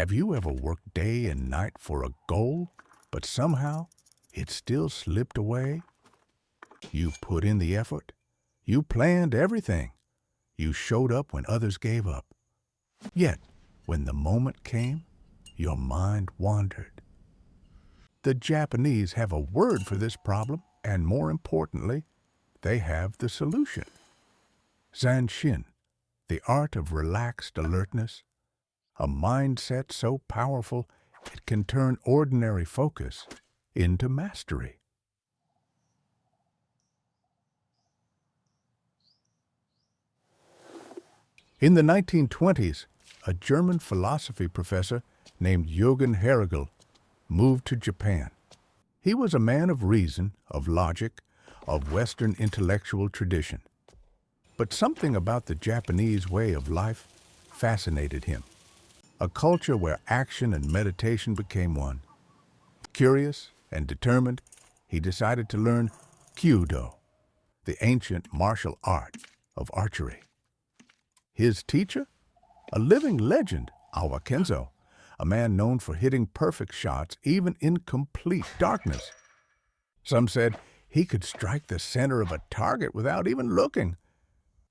Have you ever worked day and night for a goal, but somehow it still slipped away? You put in the effort. You planned everything. You showed up when others gave up. Yet, when the moment came, your mind wandered. The Japanese have a word for this problem, and more importantly, they have the solution. Zanshin, the art of relaxed alertness, a mindset so powerful it can turn ordinary focus into mastery. In the 1920s, a German philosophy professor named Eugen Herrigel moved to Japan. He was a man of reason, of logic, of Western intellectual tradition. But something about the Japanese way of life fascinated him. A culture where action and meditation became one. Curious and determined, he decided to learn Kyudo, the ancient martial art of archery. His teacher? A living legend, Awa Kenzo, a man known for hitting perfect shots even in complete darkness. Some said he could strike the center of a target without even looking.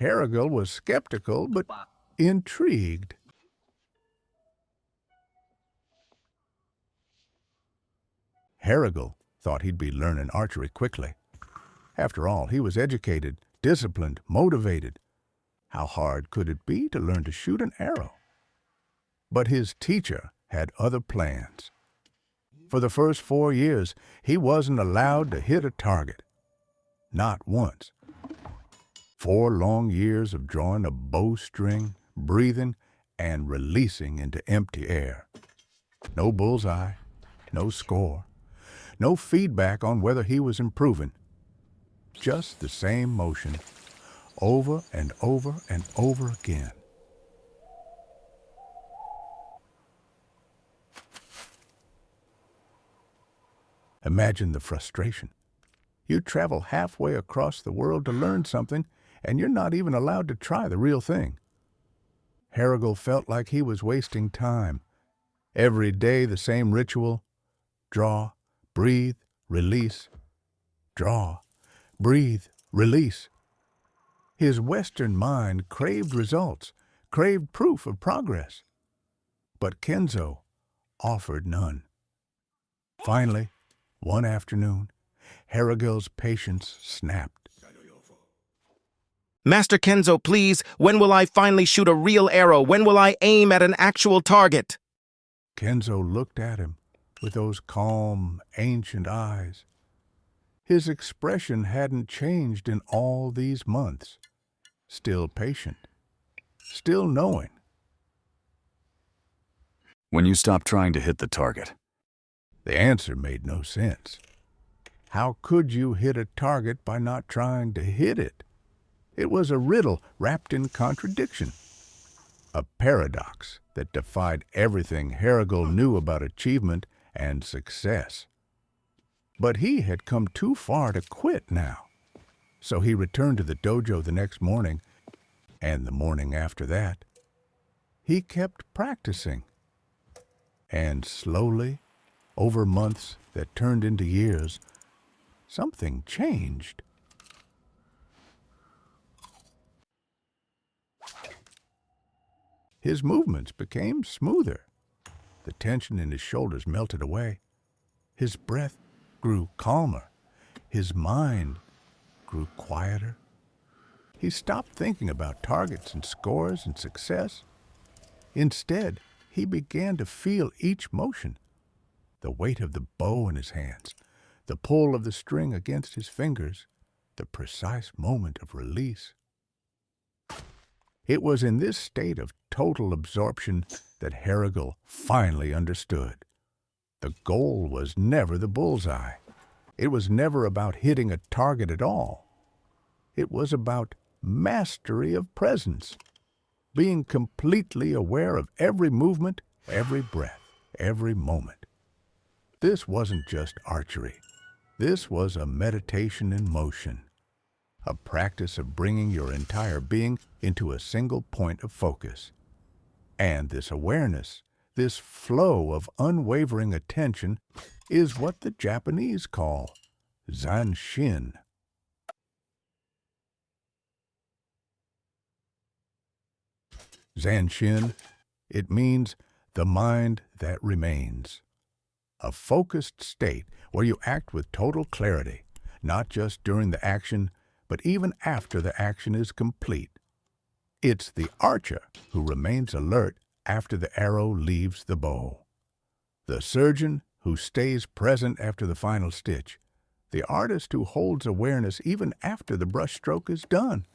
Herrigel was skeptical but intrigued. Herrigel thought he'd be learning archery quickly. After all, he was educated, disciplined, motivated. How hard could it be to learn to shoot an arrow? But his teacher had other plans. For the first 4 years, he wasn't allowed to hit a target. Not once. 4 long years of drawing a bowstring, breathing, and releasing into empty air. No bullseye, no score, no feedback on whether he was improving. Just the same motion, over and over and over again. Imagine the frustration. You travel halfway across the world to learn something, and you're not even allowed to try the real thing. Herrigel felt like he was wasting time. Every day the same ritual: draw, breathe, release. Draw, breathe, release. His Western mind craved results, craved proof of progress. But Kenzo offered none. Finally, one afternoon, Herrigel's patience snapped. Master Kenzo, please, when will I finally shoot a real arrow? When will I aim at an actual target? Kenzo looked at him with those calm, ancient eyes. His expression hadn't changed in all these months. Still patient, still knowing. When you stop trying to hit the target. The answer made no sense. How could you hit a target by not trying to hit it? It was a riddle wrapped in contradiction. A paradox that defied everything Herrigel knew about achievement and success. But he had come too far to quit now. So he returned to the dojo the next morning, and the morning after that. He kept practicing. And slowly, over months that turned into years, something changed. His movements became smoother. The tension in his shoulders melted away. His breath grew calmer. His mind grew quieter. He stopped thinking about targets and scores and success. Instead, he began to feel each motion. The weight of the bow in his hands, the pull of the string against his fingers, the precise moment of release. It was in this state of total absorption that Herrigel finally understood. The goal was never the bullseye. It was never about hitting a target at all. It was about mastery of presence, being completely aware of every movement, every breath, every moment. This wasn't just archery. This was a meditation in motion, a practice of bringing your entire being into a single point of focus. And this awareness, This flow of unwavering attention is what the Japanese call Zanshin. Zanshin, it means the mind that remains. A focused state where you act with total clarity, not just during the action, but even after the action is complete. It's the archer who remains alert after the arrow leaves the bow, the surgeon who stays present after the final stitch, the artist who holds awareness even after the brushstroke is done.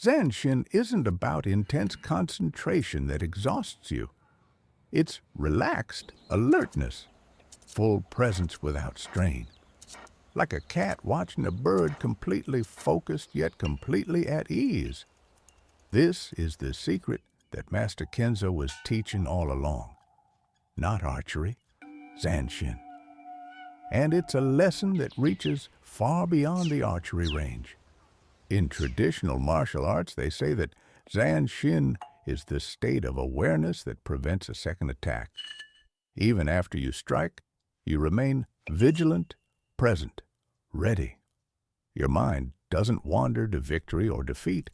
Zanshin isn't about intense concentration that exhausts you. It's relaxed alertness, full presence without strain. Like a cat watching a bird, completely focused yet completely at ease. This is the secret that Master Kenzo was teaching all along. Not archery, Zanshin. And it's a lesson that reaches far beyond the archery range. In traditional martial arts, they say that Zanshin is the state of awareness that prevents a second attack. Even after you strike, you remain vigilant, present, ready. Your mind doesn't wander to victory or defeat.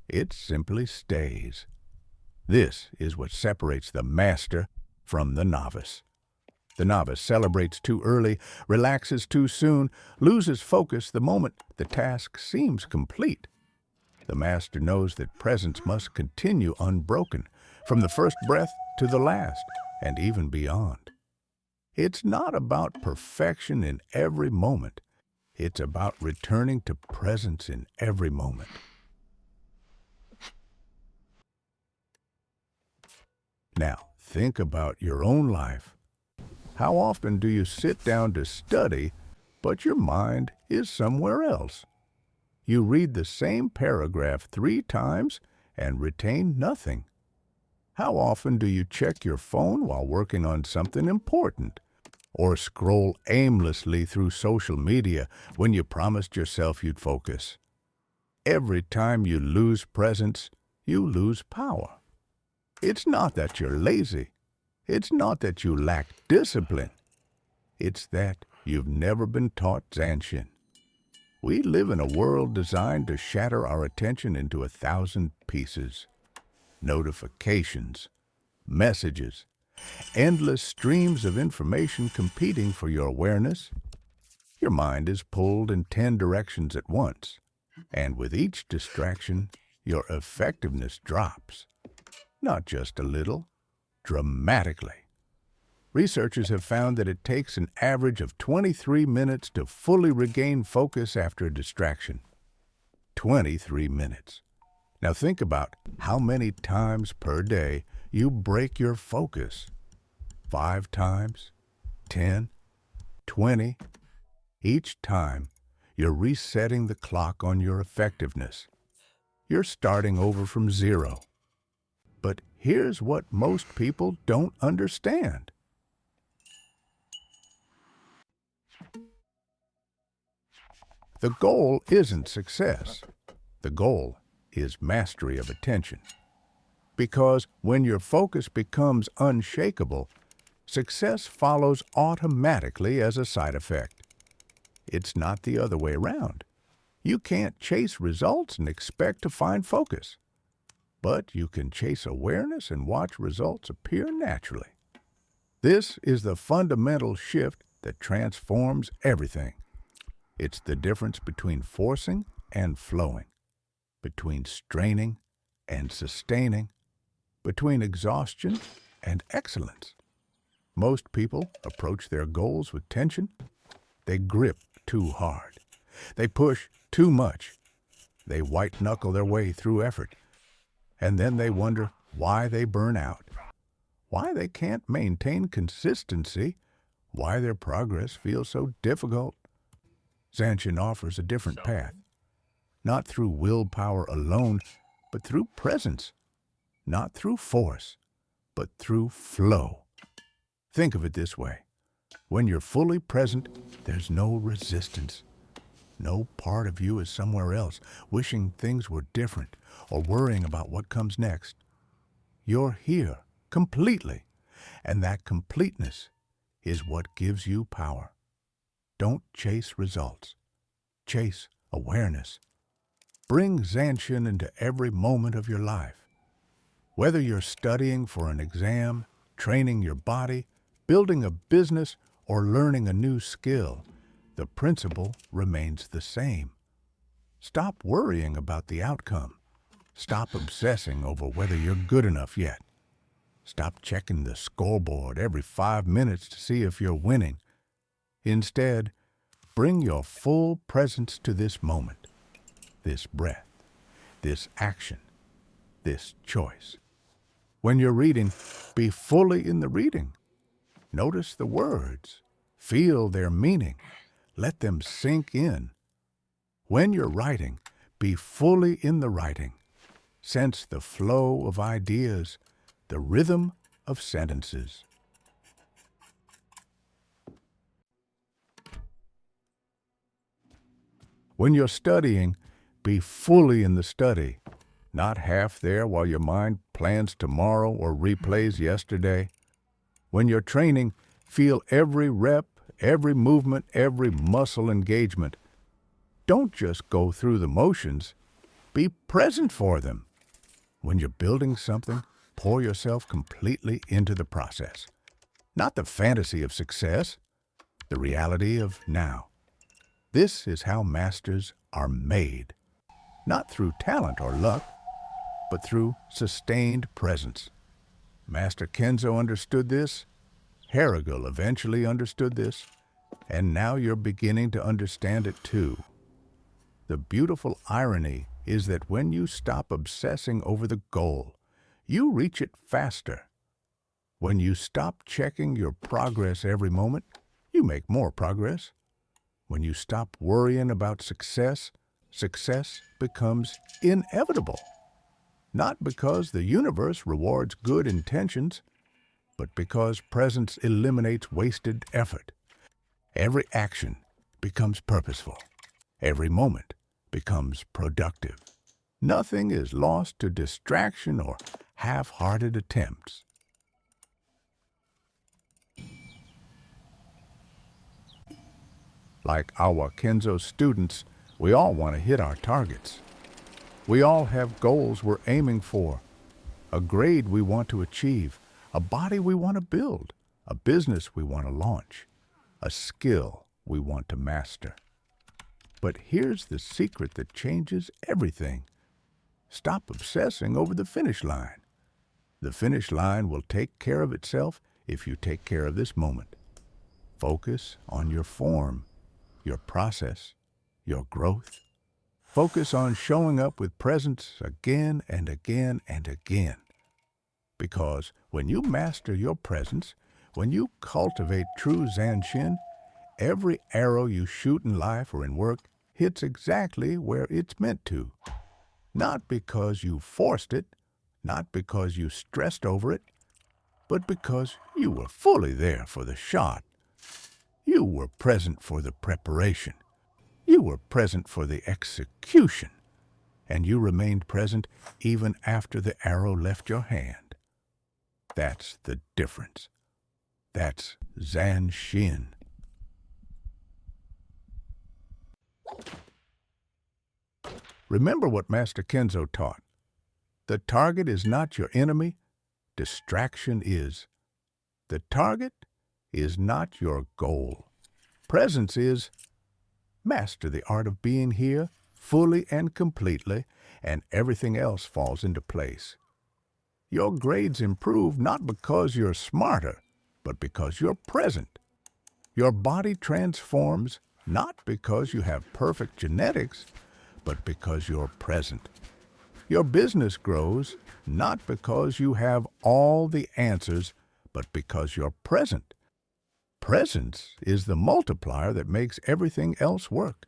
It simply stays. This is what separates the master from the novice. The novice celebrates too early, relaxes too soon, loses focus the moment the task seems complete. The master knows that presence must continue unbroken, from the first breath to the last, and even beyond. It's not about perfection in every moment. It's about returning to presence in every moment. Now, think about your own life. How often do you sit down to study, but your mind is somewhere else? You read the same paragraph 3 times and retain nothing. How often do you check your phone while working on something important, or scroll aimlessly through social media when you promised yourself you'd focus? Every time you lose presence, you lose power. It's not that you're lazy. It's not that you lack discipline. It's that you've never been taught Zanshin. We live in a world designed to shatter our attention into 1,000 pieces. Notifications, messages, endless streams of information competing for your awareness. Your mind is pulled in 10 directions at once, and with each distraction, your effectiveness drops. Not just a little, dramatically. Researchers have found that it takes an average of 23 minutes to fully regain focus after a distraction. 23 minutes. Now think about how many times per day you break your focus. 5 times? 10? 20? Each time, you're resetting the clock on your effectiveness. You're starting over from zero. But here's what most people don't understand. The goal isn't success. The goal is mastery of attention. Because when your focus becomes unshakable, success follows automatically as a side effect. It's not the other way around. You can't chase results and expect to find focus. But you can chase awareness and watch results appear naturally. This is the fundamental shift that transforms everything. It's the difference between forcing and flowing, between straining and sustaining, between exhaustion and excellence. Most people approach their goals with tension. They grip too hard. They push too much. They white-knuckle their way through effort. And then they wonder why they burn out, why they can't maintain consistency, why their progress feels so difficult. Zanshin offers a different path, not through willpower alone, but through presence, not through force, but through flow. Think of it this way. When you're fully present, there's no resistance. No part of you is somewhere else, wishing things were different or worrying about what comes next. You're here, completely, And that completeness is what gives you power. Don't chase results. Chase awareness. Bring Zanshin into every moment of your life. Whether you're studying for an exam, training your body, building a business, or learning a new skill, the principle remains the same. Stop worrying about the outcome. Stop obsessing over whether you're good enough yet. Stop checking the scoreboard every 5 minutes to see if you're winning. Instead, bring your full presence to this moment, this breath, this action, this choice. When you're reading, be fully in the reading. Notice the words. Feel their meaning. Let them sink in. When you're writing, be fully in the writing. Sense the flow of ideas, the rhythm of sentences. When you're studying, be fully in the study, not half there while your mind plans tomorrow or replays yesterday. When you're training, feel every rep, every movement, every muscle engagement. Don't just go through the motions, be present for them. When you're building something, pour yourself completely into the process. Not the fantasy of success, the reality of now. This is how masters are made, not through talent or luck, but through sustained presence. Master Kenzo understood this, Herrigel eventually understood this, and now you're beginning to understand it too. The beautiful irony is that when you stop obsessing over the goal, you reach it faster. When you stop checking your progress every moment, you make more progress. When you stop worrying about success, success becomes inevitable. Not because the universe rewards good intentions, but because presence eliminates wasted effort. Every action becomes purposeful. Every moment becomes productive. Nothing is lost to distraction or half-hearted attempts. Like Awa Kenzo's students, we all want to hit our targets. We all have goals we're aiming for, a grade we want to achieve, a body we want to build, a business we want to launch, a skill we want to master. But here's the secret that changes everything. Stop obsessing over the finish line. The finish line will take care of itself if you take care of this moment. Focus on your form, your process, your growth. Focus on showing up with presence again and again and again. Because when you master your presence, when you cultivate true Zanshin, every arrow you shoot in life or in work hits exactly where it's meant to. Not because you forced it, not because you stressed over it, but because you were fully there for the shot. You were present for the preparation. You were present for the execution. And you remained present even after the arrow left your hand. That's the difference. That's Zanshin. Remember what Master Kenzo taught. The target is not your enemy, distraction is. The target is not your goal. Presence is. Master the art of being here, fully and completely, and everything else falls into place. Your grades improve not because you're smarter, but because you're present. Your body transforms not because you have perfect genetics, but because you're present. Your business grows not because you have all the answers, but because you're present. Presence is the multiplier that makes everything else work.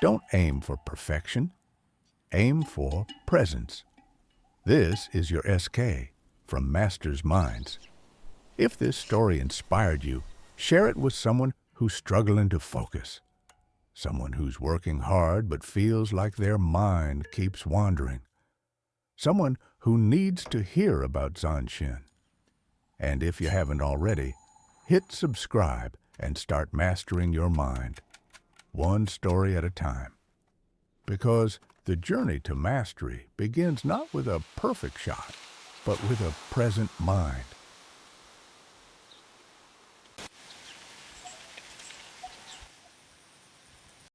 Don't aim for perfection. Aim for presence. This is your SK from Master's Minds. If this story inspired you, share it with someone who's struggling to focus. Someone who's working hard but feels like their mind keeps wandering. Someone who needs to hear about Zanshin. And if you haven't already, hit subscribe and start mastering your mind, one story at a time. Because the journey to mastery begins not with a perfect shot, but with a present mind.